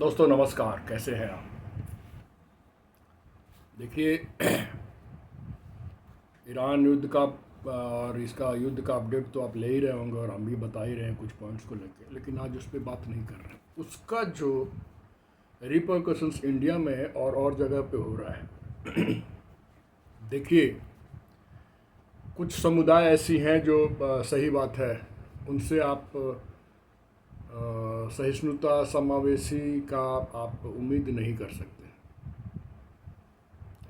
दोस्तों नमस्कार, कैसे हैं आप। देखिए, ईरान युद्ध का और इसका युद्ध का अपडेट तो आप ले ही रहे होंगे और हम भी बता ही रहे हैं कुछ पॉइंट्स को लेके, लेकिन आज उस पर बात नहीं कर रहे। उसका जो रिपरकशंस इंडिया में और जगह पे हो रहा है। देखिए, कुछ समुदाय ऐसी हैं जो सही बात है, उनसे आप सहिष्णुता समावेशी का आप उम्मीद नहीं कर सकते।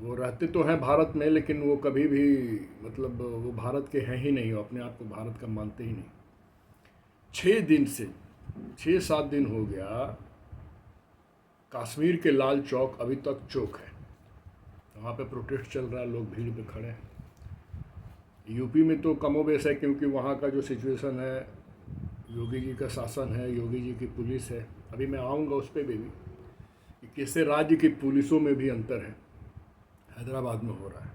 वो रहते तो हैं भारत में, लेकिन वो कभी भी मतलब वो भारत के हैं ही नहीं, वो अपने आप को भारत का मानते ही नहीं। 6 दिन से 6-7 दिन हो गया, कश्मीर के लाल चौक अभी तक चौक है। वहाँ पे प्रोटेस्ट चल रहा है, लोग भीड़ पे खड़े हैं। यूपी में तो कमोबेश है, क्योंकि वहाँ का जो सिचुएशन है, योगी जी का शासन है, योगी जी की पुलिस है। अभी मैं आऊँगा उस पर भी कि किसी राज्य की पुलिसों में भी अंतर है। हैदराबाद में हो रहा है।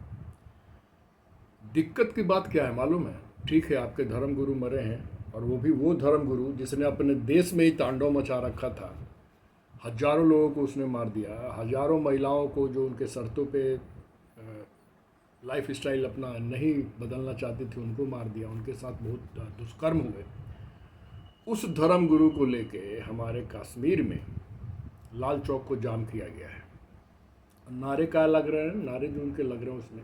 दिक्कत की बात क्या है मालूम है? ठीक है, आपके धर्मगुरु मरे हैं, और वो भी वो धर्मगुरु जिसने अपने देश में ही तांडव मचा रखा था। हजारों लोगों को उसने मार दिया, हजारों महिलाओं को जो उनके शर्तों पे लाइफ स्टाइल अपना नहीं बदलना चाहती थी उनको मार दिया, उनके साथ बहुत दुष्कर्म हुए। उस धर्मगुरु को लेके हमारे कश्मीर में लाल चौक को जाम किया गया है। नारे क्या लग रहे हैं? नारे जो उनके लग रहे हैं उसमें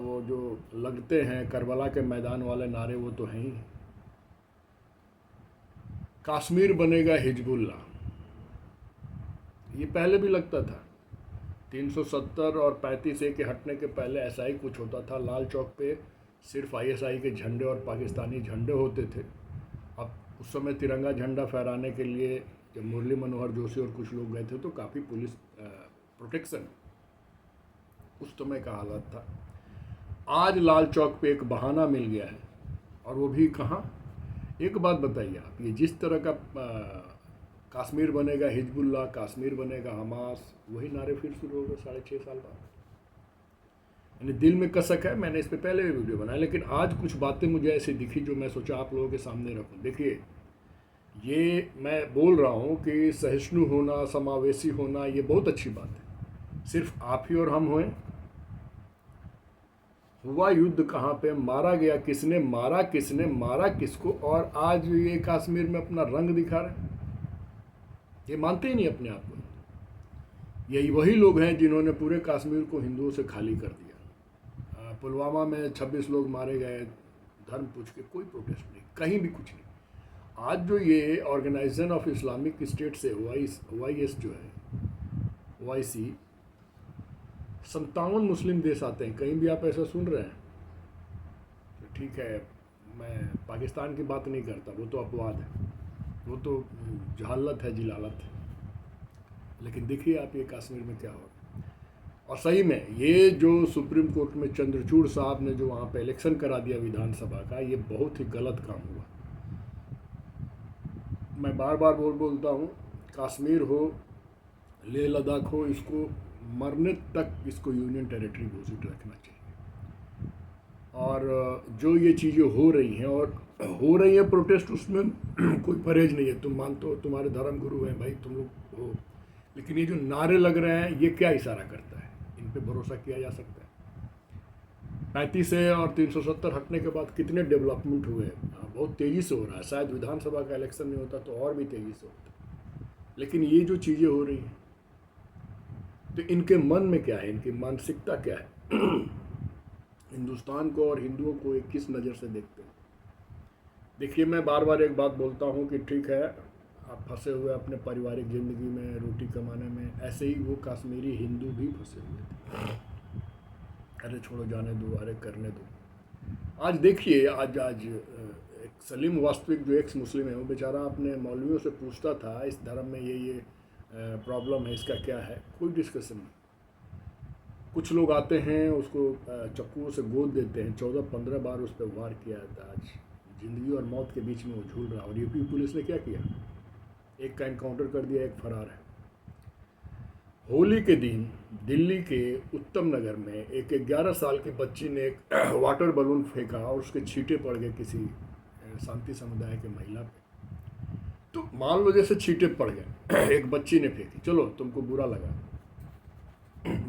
वो जो लगते हैं करबला के मैदान वाले नारे, वो तो हैं ही। कश्मीर बनेगा हिजबुल्ला, ये पहले भी लगता था। 370 और 35A के हटने के पहले ऐसा ही कुछ होता था। लाल चौक पे सिर्फ ISI के झंडे और पाकिस्तानी झंडे होते थे। अब उस समय तिरंगा झंडा फहराने के लिए जब मुरली मनोहर जोशी और कुछ लोग गए थे तो काफ़ी पुलिस प्रोटेक्शन उस समय का हालत था। आज लाल चौक पे एक बहाना मिल गया है, और वो भी कहाँ। एक बात बताइए आप, ये जिस तरह का कश्मीर बनेगा हिजबुल्ला, कश्मीर बनेगा हमास, वही नारे फिर शुरू हो गए 6.5 साल बाद। यानी दिल में कसक है। मैंने इस पर पहले भी वीडियो बनाया, लेकिन आज कुछ बातें मुझे ऐसी दिखी जो मैं सोचा आप लोगों के सामने रखूं। देखिए, ये मैं बोल रहा हूँ कि सहिष्णु होना, समावेशी होना, ये बहुत अच्छी बात है। सिर्फ आप ही और हम हुए। हुआ युद्ध कहाँ पे, मारा गया किसने, मारा किसको, और आज ये कश्मीर में अपना रंग दिखा रहे हैं। ये मानते ही नहीं अपने आप को। यही वही लोग हैं जिन्होंने पूरे कश्मीर को हिंदुओं से खाली कर दिया। पुलवामा में 26 लोग मारे गए, धर्म पूछ के कोई प्रोटेस्ट नहीं, कहीं भी कुछ नहीं। आज जो ये ऑर्गेनाइजेशन ऑफ इस्लामिक स्टेट से OIS जो है, OIC, 57 मुस्लिम देश आते हैं। कहीं भी आप ऐसा सुन रहे हैं? तो ठीक है, मैं पाकिस्तान की बात नहीं करता, वो तो अपवाद है, वो तो जहालत है, जिलालत है। लेकिन देखिए आप ये कश्मीर में क्या हो रहा है। और सही में ये जो सुप्रीम कोर्ट में चंद्रचूड़ साहब ने जो वहाँ पे इलेक्शन करा दिया विधानसभा का, ये बहुत ही गलत काम हुआ। मैं बार बार बोलता हूँ, कश्मीर हो, लेह लद्दाख हो, इसको मरने तक इसको यूनियन टेरिटरी घोषित रखना चाहिए। और जो ये चीज़ें हो रही हैं, और हो रही है प्रोटेस्ट, उसमें कोई परहेज नहीं है। तुम मानते हो, तुम्हारे धर्म गुरु हैं भाई, तुम लोग हो, लेकिन ये जो नारे लग रहे हैं, ये क्या इशारा करता है? इन पे भरोसा किया जा सकता है? 35A और 370 हटने के बाद कितने डेवलपमेंट हुए? बहुत तेज़ी से हो रहा है। शायद विधानसभा का इलेक्शन नहीं होता तो और भी तेज़ी से होता। लेकिन ये जो चीज़ें हो रही हैं, तो इनके मन में क्या है, इनकी मानसिकता क्या है? हिंदुस्तान को और हिंदुओं को एक किस नज़र से देखते हैं? देखिए, मैं बार बार एक बात बोलता हूँ कि ठीक है, आप फंसे हुए अपने पारिवारिक ज़िंदगी में, रोटी कमाने में, ऐसे ही वो कश्मीरी हिंदू भी फंसे हुए थे। अरे छोड़ो, जाने दो, अरे करने दो। आज देखिए, आज एक सलीम वास्तविक जो एक्स मुस्लिम है, वो बेचारा अपने मौलवियों से पूछता था, इस धर्म में ये प्रॉब्लम है, इसका क्या है? कोई डिस्कशन नहीं। कुछ लोग आते हैं, उसको चाकुओं से गोद देते हैं, 14-15 बार उस पर वार किया जाता है। आज ज़िंदगी और मौत के बीच में वो झूल रहा है। और यूपी पुलिस ने क्या किया? एक का इनकाउंटर कर दिया, एक फरार है। होली के दिन दिल्ली के उत्तम नगर में एक 11 साल की बच्ची ने एक वाटर बलून फेंका और उसके छींटे पड़ गए किसी शांति समुदाय के महिला पे। तो मान लो जैसे छींटे पड़ गए, एक बच्ची ने फेंकी, चलो तुमको बुरा लगा,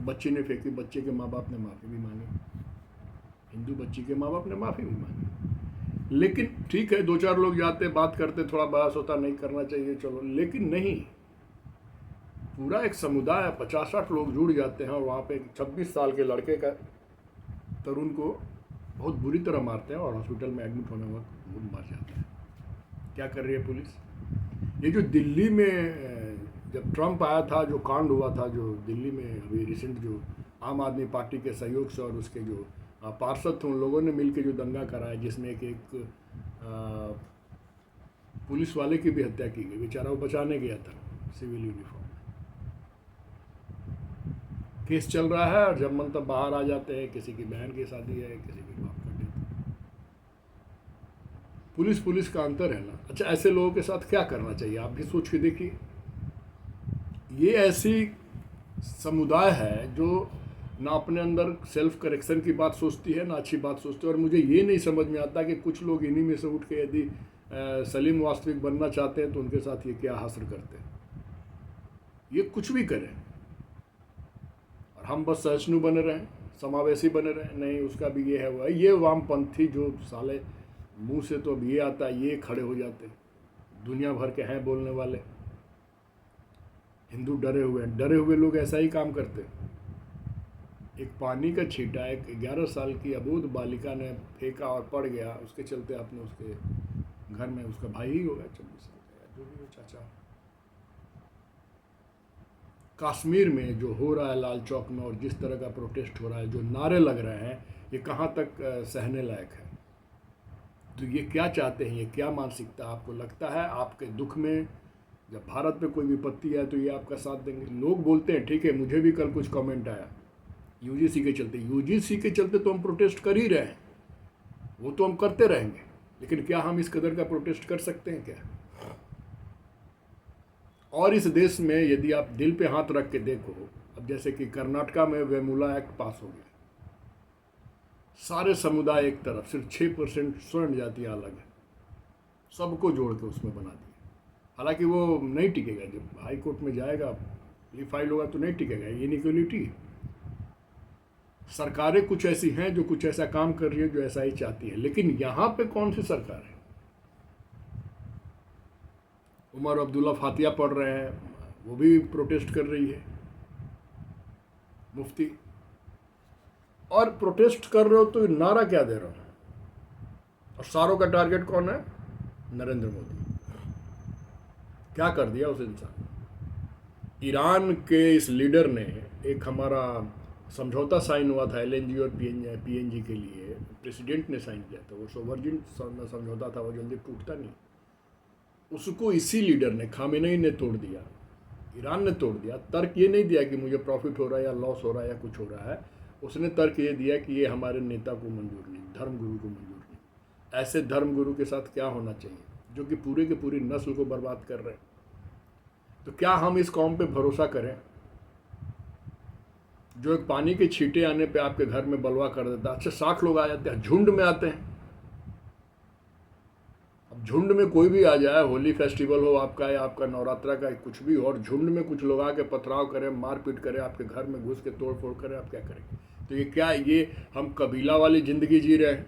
बच्ची ने फेंकी, बच्चे के माँ बाप ने माफ़ी भी मांगी, हिंदू बच्ची के माँ बाप ने माफ़ी भी मांगी, लेकिन ठीक है 2-4 लोग जाते बात करते, थोड़ा बहस होता, नहीं करना चाहिए चलो, लेकिन नहीं, पूरा एक समुदाय 50-60 लोग जुड़ जाते हैं और वहाँ पे 26 साल के लड़के का तरुण को बहुत बुरी तरह मारते हैं और हॉस्पिटल में एडमिट होने वक्त वो मर जाता है। क्या कर रही है पुलिस? ये जो दिल्ली में जब ट्रम्प आया था, जो कांड हुआ था, जो दिल्ली में अभी रिसेंट, जो आम आदमी पार्टी के सहयोग से और उसके जो पार्षद थे उन लोगों ने मिलकर जो दंगा कराया, जिसमें एक पुलिस वाले की भी हत्या की गई, बेचारा वो बचाने गया था सिविल यूनिफॉर्म। केस चल रहा है और जब मन तब बाहर आ जाते हैं, किसी की बहन की शादी है, किसी की बाप का डेथ। पुलिस का अंतर है ना। अच्छा, ऐसे लोगों के साथ क्या करना चाहिए, आप भी सोच के देखिए। ये ऐसी समुदाय है जो ना अपने अंदर सेल्फ करेक्शन की बात सोचती है, ना अच्छी बात सोचती है, और मुझे ये नहीं समझ में आता कि कुछ लोग इन्हीं में से उठ के यदि सलीम वास्तविक बनना चाहते हैं तो उनके साथ ये क्या हासिल करते हैं। ये कुछ भी करें और हम बस सहिष्णु बने रहें, समावेशी बने रहें, नहीं उसका भी ये है वो है। ये वामपंथी जो साले मुंह से तो अब ये आता है, ये खड़े हो जाते, दुनिया भर के हैं बोलने वाले। हिंदू डरे हुए लोग ऐसा ही काम करते। एक पानी का छींटा एक 11 साल की अबोध बालिका ने फेंका और पड़ गया, उसके चलते आपने उसके घर में, उसका भाई ही होगा 24 साल का, जो भी हो, चाचा। कश्मीर में जो हो रहा है लाल चौक में और जिस तरह का प्रोटेस्ट हो रहा है, जो नारे लग रहे हैं, ये कहाँ तक सहने लायक है? तो ये क्या चाहते हैं, ये क्या मानसिकता? आपको लगता है आपके दुख में जब भारत में कोई विपत्ति है तो ये आपका साथ देंगे? लोग बोलते हैं, ठीक है, मुझे भी कल कुछ कमेंट आया यूजीसी के चलते तो हम प्रोटेस्ट कर ही रहे हैं, वो तो हम करते रहेंगे, लेकिन क्या हम इस कदर का प्रोटेस्ट कर सकते हैं क्या? और इस देश में यदि आप दिल पे हाथ रख के देखो, अब जैसे कि कर्नाटका में वेमुला एक्ट पास हो गया, सारे समुदाय एक तरफ, सिर्फ 6% स्वर्ण जातियाँ अलग है, सबको जोड़ के उसमें बना दिया। हालांकि वो नहीं टिकेगा, जब हाई कोर्ट में जाएगा, ये फाइल होगा तो नहीं टिकेगा। इनइक्वलिटी, सरकारें कुछ ऐसी हैं जो कुछ ऐसा काम कर रही है जो ऐसा ही चाहती है, लेकिन यहाँ पे कौन सी सरकार है? उमर अब्दुल्ला फातिया पढ़ रहे हैं, वो भी प्रोटेस्ट कर रही है, मुफ्ती। और प्रोटेस्ट कर रहे हो तो नारा क्या दे रहे हो? और सारों का टारगेट कौन है? नरेंद्र मोदी। क्या कर दिया उस इंसान? ईरान के इस लीडर ने, एक हमारा समझौता साइन हुआ था एलएनजी और पीएनजी के लिए, प्रेसिडेंट ने साइन किया था, वो सोवर्जिन समझौता था, वो जल्दी टूटता नहीं। उसको इसी लीडर ने, खामेनेई ने तोड़ दिया, ईरान ने तोड़ दिया। तर्क ये नहीं दिया कि मुझे प्रॉफिट हो रहा है या लॉस हो रहा है या कुछ हो रहा है, उसने तर्क ये दिया कि ये हमारे नेता को मंजूर नहीं, धर्मगुरु को मंजूर नहीं। ऐसे धर्मगुरु के साथ क्या होना चाहिए, जो कि पूरे के पूरी नस्ल को बर्बाद कर रहे हैं? तो क्या हम इस कौम पे भरोसा करें जो एक पानी के छींटे आने पे आपके घर में बलवा कर देता? अच्छा, 60 लोग आ जाते हैं, झुंड में आते हैं। अब झुंड में कोई भी आ जाए, होली फेस्टिवल हो आपका या आपका नवरात्रा का, कुछ भी हो, और झुंड में कुछ लोग आके पथराव करें, मारपीट करें, आपके घर में घुस के तोड़ फोड़ करें, आप क्या करेंगे? तो ये क्या, ये हम कबीला वाली ज़िंदगी जी रहे हैं?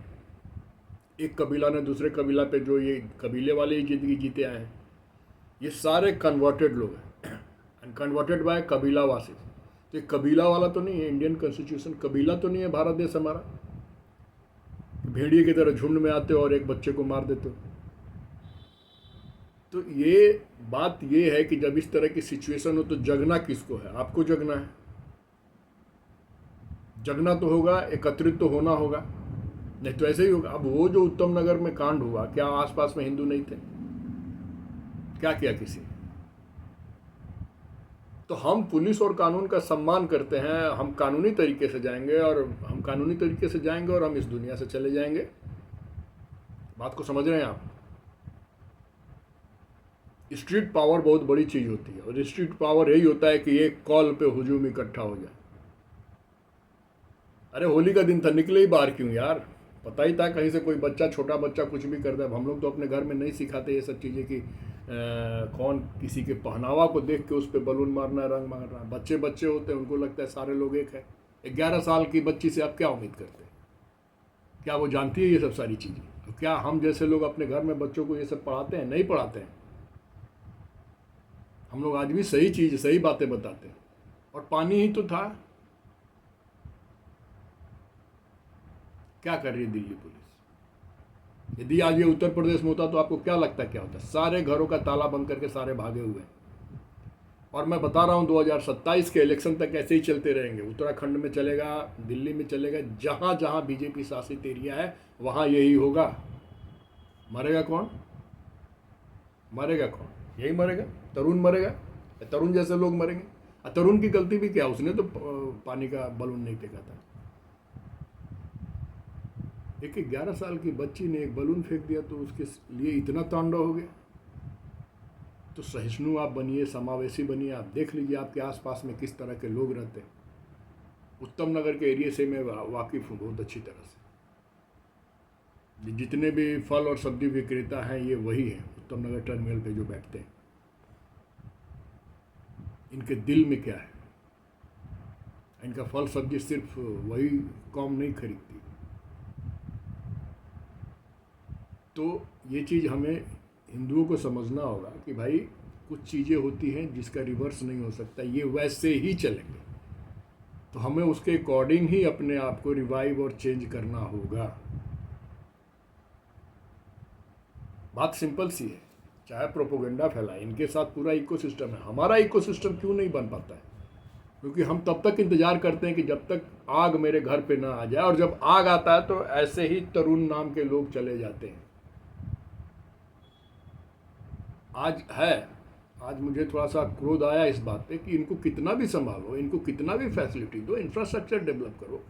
एक कबीला ने दूसरे कबीला पे जो ये कबीले वाली ही ज़िंदगी जीते आए हैं। ये सारे कन्वर्टेड लोग हैं, एंड कन्वर्टेड बाय कबीलावासी। तो ये कबीला वाला तो नहीं है, इंडियन कॉन्स्टिट्यूशन कबीला तो नहीं है भारत देश हमारा। भेड़िए की तरह झुंड में आते हो और एक बच्चे को मार देते हो। तो ये बात ये है कि जब इस तरह की सिचुएशन हो तो जगना किसको है? आपको जगना है। जगना तो होगा, एकत्रित तो होना होगा, नहीं तो ऐसे ही होगा। अब वो जो उत्तम नगर में कांड हुआ, क्या आसपास में हिंदू नहीं थे? क्या किया किसी? तो हम पुलिस और कानून का सम्मान करते हैं, हम कानूनी तरीके से जाएंगे और हम इस दुनिया से चले जाएंगे। बात को समझ रहे हैं आप? स्ट्रीट पावर बहुत बड़ी चीज़ होती है, और स्ट्रीट पावर यही होता है कि एक कॉल पे हुजूम इकट्ठा हो जाए। अरे होली का दिन था, निकले ही बाहर क्यों यार? पता ही था कहीं से कोई बच्चा, छोटा बच्चा कुछ भी करता है। हम लोग तो अपने घर में नहीं सिखाते ये सब चीज़ें कि कौन किसी के पहनावा को देख के उस पर बलून मारना है, रंग मारना है। बच्चे बच्चे होते हैं, उनको लगता है सारे लोग एक है। 11 साल की बच्ची से आप क्या उम्मीद करते हैं? क्या वो जानती है ये सब सारी चीज़ें? तो क्या हम जैसे लोग अपने घर में बच्चों को ये सब पढ़ाते हैं? नहीं पढ़ाते हैं। हम लोग आज भी सही चीज़ सही बातें बताते हैं। और पानी ही तो था। क्या कर रही है दिल्ली पुलिस? यदि आज ये उत्तर प्रदेश में होता तो आपको क्या लगता है क्या होता? सारे घरों का ताला बंद करके सारे भागे हुए हैं। और मैं बता रहा हूँ 2027 के इलेक्शन तक ऐसे ही चलते रहेंगे। उत्तराखंड में चलेगा, दिल्ली में चलेगा, जहाँ जहाँ बीजेपी शासित एरिया है वहाँ यही होगा। मरेगा कौन? मरेगा कौन? यही मरेगा, तरुण मरेगा, तरुण जैसे लोग मरेंगे। तरुण की गलती भी क्या? उसने तो पानी का बलून नहीं फेंका था। एक 11 साल की बच्ची ने एक बलून फेंक दिया तो उसके लिए इतना तांडव हो गया। तो सहिष्णु आप बनिए, समावेशी बनिए। आप देख लीजिए आपके आसपास में किस तरह के लोग रहते हैं। उत्तम नगर के एरिया से मैं वाकिफ़ हूँ बहुत अच्छी तरह से। जितने भी फल और सब्जी विक्रेता हैं ये वही हैं उत्तम नगर टर्मिनल पे जो बैठते हैं। इनके दिल में क्या है? इनका फल सब्जी सिर्फ वही कौम नहीं खरीदती। तो ये चीज़ हमें हिंदुओं को समझना होगा कि भाई कुछ चीज़ें होती हैं जिसका रिवर्स नहीं हो सकता, ये वैसे ही चलेंगे। तो हमें उसके अकॉर्डिंग ही अपने आप को रिवाइव और चेंज करना होगा। बात सिंपल सी है। चाहे प्रोपोगंडा फैलाए, इनके साथ पूरा इकोसिस्टम है। हमारा इकोसिस्टम क्यों नहीं बन पाता है? क्योंकि हम तब तक इंतजार करते हैं कि जब तक आग मेरे घर पे ना आ जाए, और जब आग आता है तो ऐसे ही तरुण नाम के लोग चले जाते हैं। आज मुझे थोड़ा सा क्रोध आया इस बात पे कि इनको कितना भी संभालो, इनको कितना भी फैसिलिटी दो, इंफ्रास्ट्रक्चर डेवलप करो।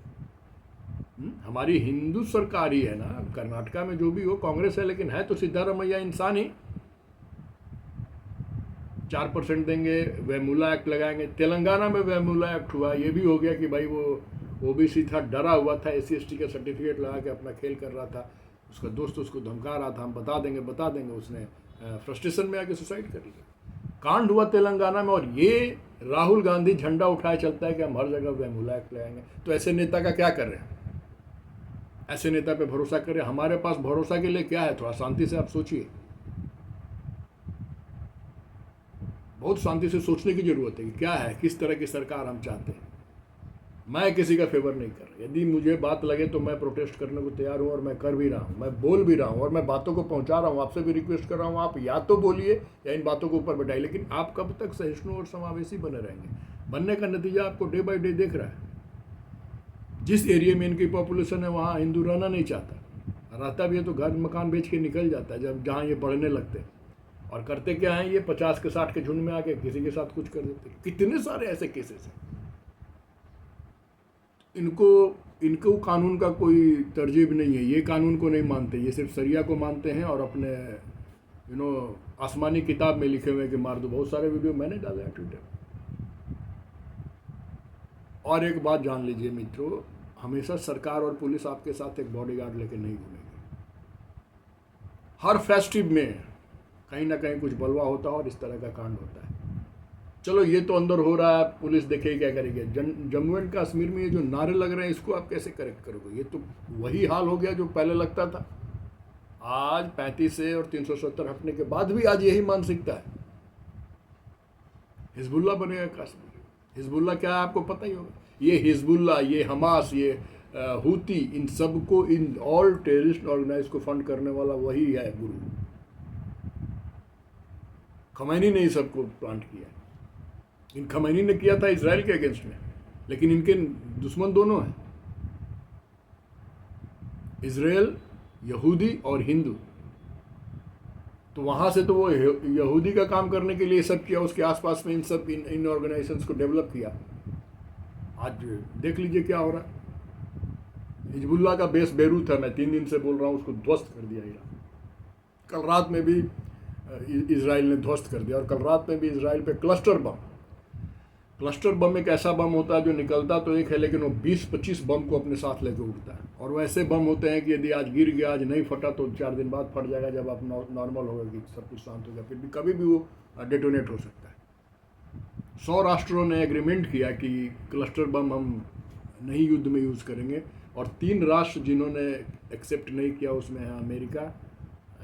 हमारी हिंदू सरकार ही है ना, कर्नाटका में जो भी हो कांग्रेस है, लेकिन है तो सिद्धारमैया इंसान ही। 4% देंगे, वेमुला एक्ट लगाएंगे। तेलंगाना में वेमुला एक्ट हुआ, ये भी हो गया कि भाई वो ओबीसी था, डरा हुआ था, SC/ST का सर्टिफिकेट लगा के अपना खेल कर रहा था। उसका दोस्त उसको धमका रहा था, हम बता देंगे। उसने फ्रस्ट्रेशन में आके सुसाइड कर लिया। कांड हुआ तेलंगाना में, और ये राहुल गांधी झंडा उठाए चलता है कि हम हर जगह वेमुला एक्ट लगाएंगे। तो ऐसे नेता का क्या कर रहे हैं? ऐसे नेता पे भरोसा करें? हमारे पास भरोसा के लिए क्या है? थोड़ा शांति से आप सोचिए। बहुत शांति से सोचने की जरूरत है कि क्या है, किस तरह की सरकार हम चाहते हैं। मैं किसी का फेवर नहीं कर रहा। यदि मुझे बात लगे तो मैं प्रोटेस्ट करने को तैयार हूँ, और मैं कर भी रहा हूँ, मैं बोल भी रहा हूँ, और मैं बातों को पहुँचा रहा हूँ। आपसे भी रिक्वेस्ट कर रहा हूँ, आप या तो बोलिए या इन बातों को ऊपर बैठाइए। लेकिन आप कब तक सहिष्णु और समावेशी बने रहेंगे? बनने का नतीजा आपको डे बाई डे देख रहा है। जिस एरिया में इनकी पॉपुलेशन है वहाँ हिंदू रहना नहीं चाहता। रहता भी है तो घर मकान बेच के निकल जाता है जब जहाँ ये बढ़ने लगते हैं। और करते क्या हैं ये? 50 के 60 के झुंड में आके किसी के साथ कुछ कर देते। कितने सारे ऐसे केसेस हैं। इनको कानून का कोई तरजीब नहीं है। ये कानून को नहीं मानते, ये सिर्फ शरिया को मानते हैं। और अपने आसमानी किताब में लिखे हुए कि मार दो। बहुत सारे वीडियो मैंने डाले हैं ट्विटर। और एक बात जान लीजिए मित्रों, हमेशा सरकार और पुलिस आपके साथ एक बॉडीगार्ड लेके नहीं घूमेगी। हर फेस्टिव में कहीं ना कहीं कुछ बलवा होता है और इस तरह का कांड होता है। चलो ये तो अंदर हो रहा है, पुलिस देखेगी क्या करेगी। जम्मू एंड कश्मीर में ये जो नारे लग रहे हैं इसको आप कैसे करेक्ट करोगे? ये तो वही हाल हो गया जो पहले लगता था। आज 35 से और 370 हटने के बाद भी आज यही मानसिकता है। हिजबुल्ला बनेगा कश्मीर। हिजबुल्ला क्या है आपको पता ही होगा। ये हिजबुल्ला, ये हमास, ये हूती, इन सबको, इन ऑल टेररिस्ट ऑर्गेनाइज को फंड करने वाला वही है गुरु। खमैनी ने ही सबको प्लांट किया। इन खमैनी ने किया था इजराइल के अगेंस्ट में, लेकिन इनके दुश्मन दोनों हैं, इजराइल, यहूदी और हिंदू। तो वहाँ से तो वो यहूदी का काम करने के लिए सब किया, उसके आसपास में इन ऑर्गेनाइजेशंस को डेवलप किया। आज देख लीजिए क्या हो रहा है। हिजबुल्ला का बेस बेरूत है, मैं 3 दिन से बोल रहा हूँ, उसको ध्वस्त कर दिया ईरान। कल रात में भी इजराइल ने ध्वस्त कर दिया, और कल रात में भी इजराइल पे क्लस्टर बम। क्लस्टर बम एक ऐसा बम होता है जो निकलता तो एक है, लेकिन वो 20-25 बम को अपने साथ लेकर उड़ता है। और वो ऐसे बम होते हैं कि यदि आज गिर गया, आज नहीं फटा, तो 4 दिन बाद फट जाएगा, जब आप नॉर्मल होगा कि सब कुछ शांत हो गया, फिर भी कभी भी वो डेटोनेट हो सकता है। 100 राष्ट्रों ने एग्रीमेंट किया कि क्लस्टर बम हम नहीं युद्ध में यूज़ करेंगे, और 3 राष्ट्र जिन्होंने एक्सेप्ट नहीं किया उसमें है अमेरिका,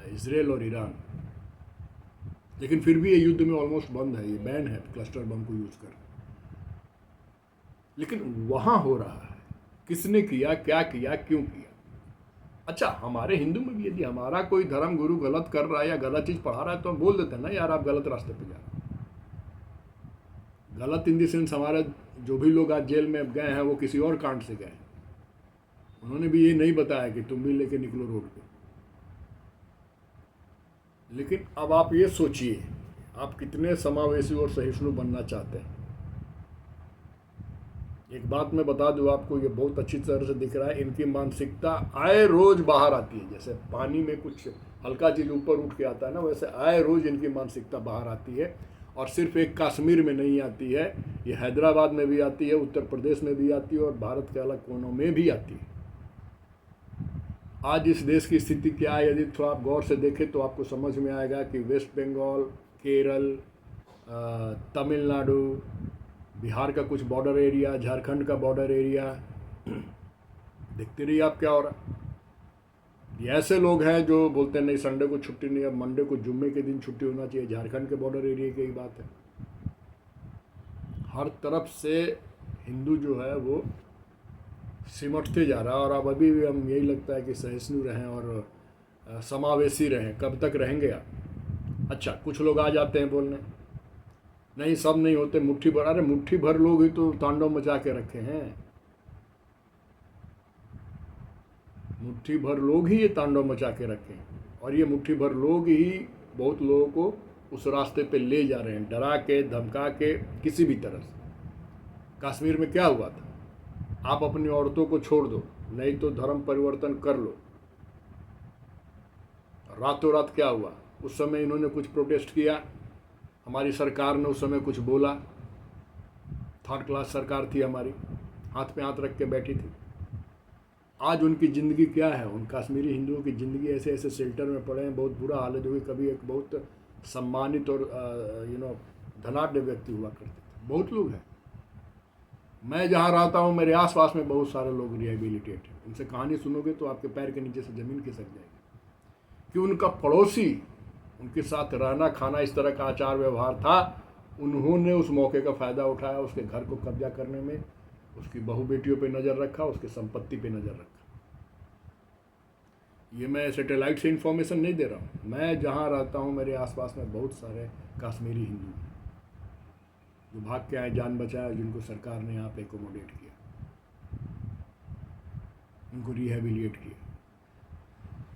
इसराइल और ईरान। लेकिन फिर भी ये युद्ध में ऑलमोस्ट बंद है, ये बैन है क्लस्टर बम को यूज़ करना। लेकिन वहाँ हो रहा है, किसने किया, क्या किया, क्यों किया? अच्छा, हमारे हिंदू में भी यदि हमारा कोई धर्म गुरु गलत कर रहा है या गलत चीज़ पढ़ा रहा है तो हम बोल देते हैं ना, यार आप गलत रास्ते पे जा रहे हो। गलत इन दी सेंस, हमारे जो भी लोग आज जेल में गए हैं वो किसी और कांड से गए हैं। उन्होंने भी ये नहीं बताया कि तुम भी लेके निकलो रोड पे। लेकिन अब आप ये सोचिए, आप कितने समावेशी और सहिष्णु बनना चाहते हैं। एक बात मैं बता दूं आपको, ये बहुत अच्छी तरह से दिख रहा है, इनकी मानसिकता आए रोज बाहर आती है। जैसे पानी में कुछ हल्का चीज़ ऊपर उठ के आता है ना, वैसे आए रोज इनकी मानसिकता बाहर आती है। और सिर्फ एक कश्मीर में नहीं आती है, ये हैदराबाद में भी आती है, उत्तर प्रदेश में भी आती है, और भारत के अलग कोनों में भी आती है। आज इस देश की स्थिति क्या है, यदि थोड़ा आप गौर से देखें तो आपको समझ में आएगा कि वेस्ट बंगाल, केरल, तमिलनाडु, बिहार का कुछ बॉर्डर एरिया, झारखंड का बॉर्डर एरिया, देखते रहिए आप क्या हो रहा है। ये ऐसे लोग हैं जो बोलते हैं नहीं संडे को छुट्टी नहीं, अब मंडे को जुम्मे के दिन छुट्टी होना चाहिए। झारखंड के बॉर्डर एरिया की ही बात है। हर तरफ से हिंदू जो है वो सिमटते जा रहा है, और अब अभी भी हम यही लगता है कि सहिष्णु रहें और समावेशी रहें। कब तक रहेंगे आप? अच्छा, कुछ लोग आ जाते हैं बोलने, नहीं सब नहीं होते, मुट्ठी भर। अरे मुट्ठी भर लोग ही तो तांडव मचा के रखे हैं, मुट्ठी भर लोग ही ये तांडव मचा के रखे हैं। और ये मुट्ठी भर लोग ही बहुत लोगों को उस रास्ते पे ले जा रहे हैं, डरा के, धमका के, किसी भी तरह से। कश्मीर में क्या हुआ था? आप अपनी औरतों को छोड़ दो, नहीं तो धर्म परिवर्तन कर लो। रातों रात क्या हुआ? उस समय इन्होंने कुछ प्रोटेस्ट किया, हमारी सरकार ने उस समय कुछ बोला, 3rd क्लास सरकार थी हमारी, हाथ पे हाथ रख के बैठी थी। आज उनकी ज़िंदगी क्या है? उन कश्मीरी हिंदुओं की ज़िंदगी ऐसे ऐसे शेल्टर में पड़े हैं, बहुत बुरा हालत हुई। कभी एक बहुत सम्मानित और धनाढ्य व्यक्ति हुआ करते थे, बहुत लोग हैं। मैं जहाँ रहता हूँ मेरे आसपास में बहुत सारे लोग रिहेबिलिटेट हैं। उनसे कहानी सुनोगे तो आपके पैर के नीचे से ज़मीन खिसक जाएगी कि उनका पड़ोसी उनके साथ रहना, खाना, इस तरह का आचार व्यवहार था। उन्होंने उस मौके का फ़ायदा उठाया, उसके घर को कब्जा करने में, उसकी बहू बेटियों पे नज़र रखा, उसके संपत्ति पे नज़र रखा। ये मैं सैटेलाइट से इन्फॉर्मेशन नहीं दे रहा हूँ, मैं जहाँ रहता हूँ मेरे आसपास में बहुत सारे कश्मीरी हिंदू हैं जो भाग के आए, जान बचाया, जिनको सरकार ने यहाँ पे एकोमोडेट किया, उनको रिहेबिलिटेट किया।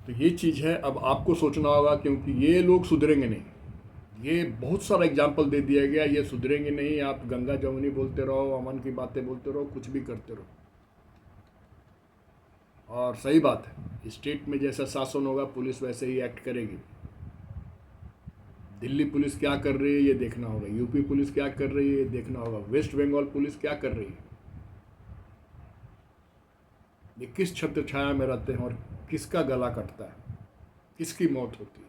तो ये चीज़ है, अब आपको सोचना होगा, क्योंकि ये लोग सुधरेंगे नहीं। ये बहुत सारा एग्जाम्पल दे दिया गया, ये सुधरेंगे नहीं। आप गंगा जमुनी बोलते रहो, अमन की बातें बोलते रहो, कुछ भी करते रहो। और सही बात है, स्टेट में जैसा शासन होगा पुलिस वैसे ही एक्ट करेगी। दिल्ली पुलिस क्या कर रही है ये देखना होगा, यूपी पुलिस क्या कर रही है ये देखना होगा, वेस्ट बंगाल पुलिस क्या कर रही है, ये किस छत्र छाया में रहते हैं और किसका गला कटता है, किसकी मौत होती है।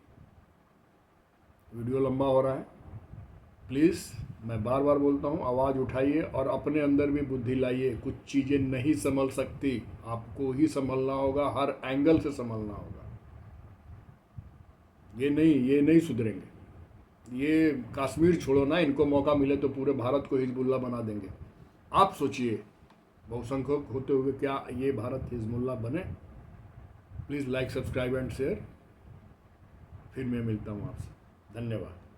वीडियो लंबा हो रहा है, प्लीज़ मैं बार बार बोलता हूँ, आवाज़ उठाइए और अपने अंदर भी बुद्धि लाइए। कुछ चीज़ें नहीं संभल सकती, आपको ही संभलना होगा, हर एंगल से संभलना होगा। ये नहीं सुधरेंगे। ये कश्मीर छोड़ो ना, इनको मौका मिले तो पूरे भारत को हिजबुल्ला बना देंगे। आप सोचिए, बहुसंख्यक होते हुए क्या ये भारत हिजबुल्ला बने? Please like, subscribe and share. फिर मैं मिलता हूँ आपसे, धन्यवाद।